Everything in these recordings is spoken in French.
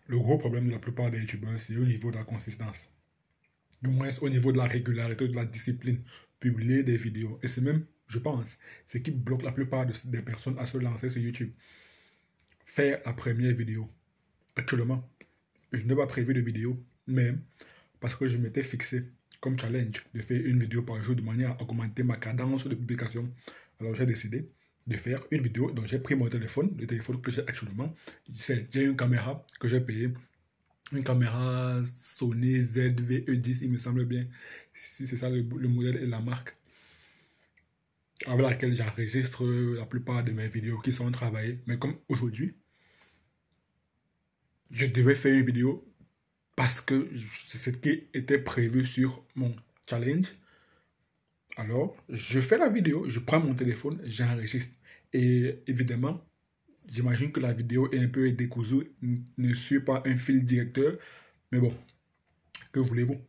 Le gros problème de la plupart des youtubeurs, c'est au niveau de la consistance. Du moins, au niveau de la régularité, de la discipline. Publier des vidéos. Et c'est même, je pense, ce qui bloque la plupart des personnes à se lancer sur YouTube. Faire la première vidéo. Actuellement, je n'ai pas prévu de vidéo, mais parce que je m'étais fixé comme challenge de faire une vidéo par jour de manière à augmenter ma cadence de publication. Alors j'ai décidé de faire une vidéo. Donc j'ai pris mon téléphone, le téléphone que j'ai actuellement. J'ai une caméra que j'ai payée. Une caméra Sony ZV-E10, il me semble bien. Si c'est ça le modèle et la marque. Avec laquelle j'enregistre la plupart de mes vidéos qui sont travaillées. Mais comme aujourd'hui, je devais faire une vidéo parce que c'est ce qui était prévu sur mon challenge. Alors, je fais la vidéo, je prends mon téléphone, j'enregistre. Et évidemment, j'imagine que la vidéo est un peu décousue, ne suit pas un fil directeur. Mais bon, que voulez-vous?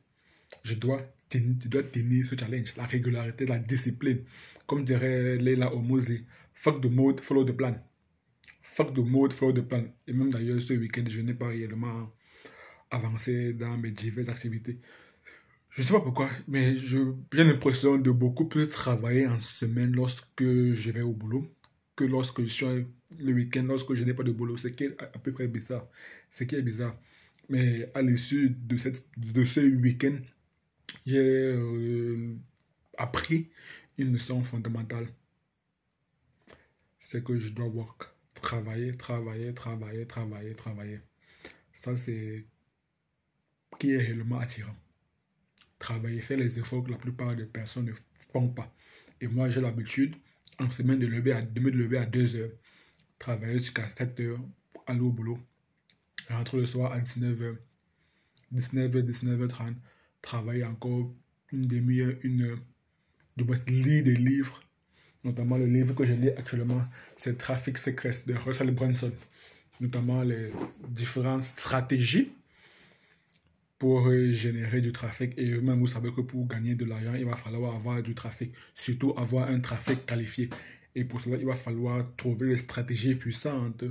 Je dois tenir ce challenge, la régularité, la discipline. Comme dirait Leila Omozi, fuck the mode, follow the plan. Fuck the mode, follow the plan. Et même d'ailleurs, ce week-end, je n'ai pas réellement avancé dans mes diverses activités. Je ne sais pas pourquoi, mais j'ai l'impression de beaucoup plus travailler en semaine lorsque je vais au boulot que lorsque je suis le week-end, lorsque je n'ai pas de boulot. C'est qui est à peu près bizarre. C'est qui est bizarre. Mais à l'issue de ce week-end, j'ai appris une leçon fondamentale. C'est que je dois travailler, travailler, travailler, travailler, travailler. Ça, c'est qui est réellement attirant. Travailler, faire les efforts que la plupart des personnes ne font pas. Et moi, j'ai l'habitude, en semaine, de me lever à 2 heures, travailler jusqu'à 7 heures, aller au boulot, rentrer le soir à 19 h, 19 h, 19 h 30, travailler encore une demi-heure, une heure, de lire des livres, notamment le livre que je lis actuellement, c'est Traffic Secrets de Russell Brunson, notamment les différentes stratégies pour générer du trafic. Et même vous savez que pour gagner de l'argent, il va falloir avoir du trafic, surtout avoir un trafic qualifié. Et pour cela, il va falloir trouver des stratégies puissantes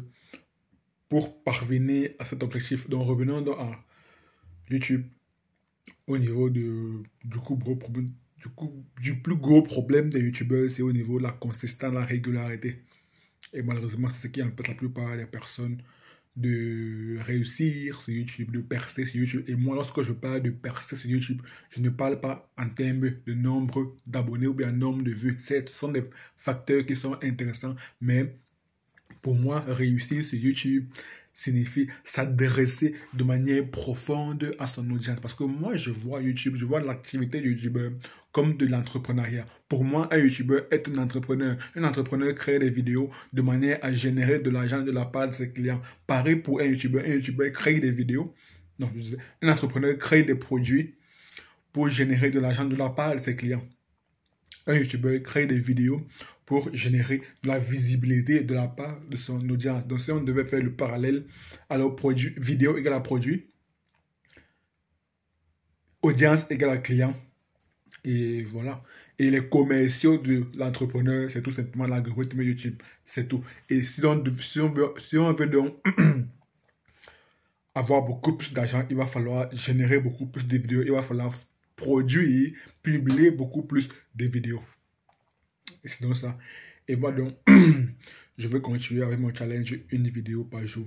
pour parvenir à cet objectif. Donc revenons donc à YouTube au niveau du plus gros problème des youtubeurs, c'est au niveau de la consistance, la régularité. Et malheureusement, c'est ce qui empêche la plupart des personnes de réussir sur YouTube, de percer sur YouTube. Et moi, lorsque je parle de percer sur YouTube, je ne parle pas en termes de nombre d'abonnés ou bien nombre de vues. Ce sont des facteurs qui sont intéressants, mais pour moi, réussir sur YouTube signifie s'adresser de manière profonde à son audience. Parce que moi, je vois YouTube, je vois l'activité du YouTubeur comme de l'entrepreneuriat. Pour moi, un YouTubeur est un entrepreneur. Un entrepreneur crée des vidéos de manière à générer de l'argent de la part de ses clients. Pareil pour un YouTubeur crée des vidéos. Non, je disais, un entrepreneur crée des produits pour générer de l'argent de la part de ses clients. Un YouTubeur crée des vidéos pour générer de la visibilité de la part de son audience. Donc, si on devait faire le parallèle, alors produit, vidéo égale à produit, audience égale à client, et voilà. Et les commerciaux de l'entrepreneur, c'est tout simplement l'algorithme YouTube, c'est tout. Et si on veut donc avoir beaucoup plus d'argent, il va falloir générer beaucoup plus de vidéos, il va falloir produire, publier beaucoup plus de vidéos. Et c'est donc ça. Et moi donc, je vais continuer avec mon challenge, une vidéo par jour.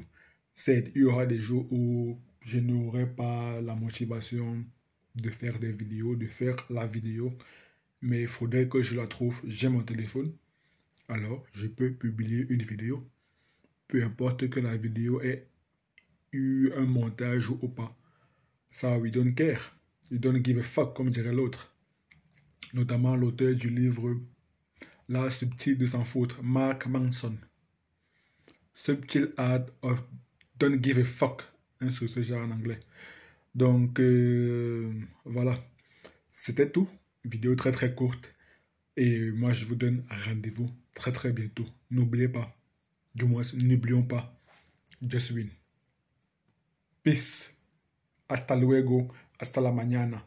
Certes, il y aura des jours où je n'aurai pas la motivation de faire des vidéos, de faire la vidéo. Mais il faudrait que je la trouve. J'ai mon téléphone. Alors, je peux publier une vidéo. Peu importe que la vidéo ait eu un montage ou pas. Ça, we don't care. We don't give a fuck, comme dirait l'autre. Notamment l'auteur du livre L'art subtil de s'en foutre, Mark Manson. Subtle Art of Don't Give a Fuck, hein, sur ce genre en anglais. Donc, voilà. C'était tout. Vidéo très très courte. Et moi, je vous donne rendez-vous très très bientôt. N'oubliez pas. Du moins, n'oublions pas. Just win. Peace. Hasta luego. Hasta la mañana.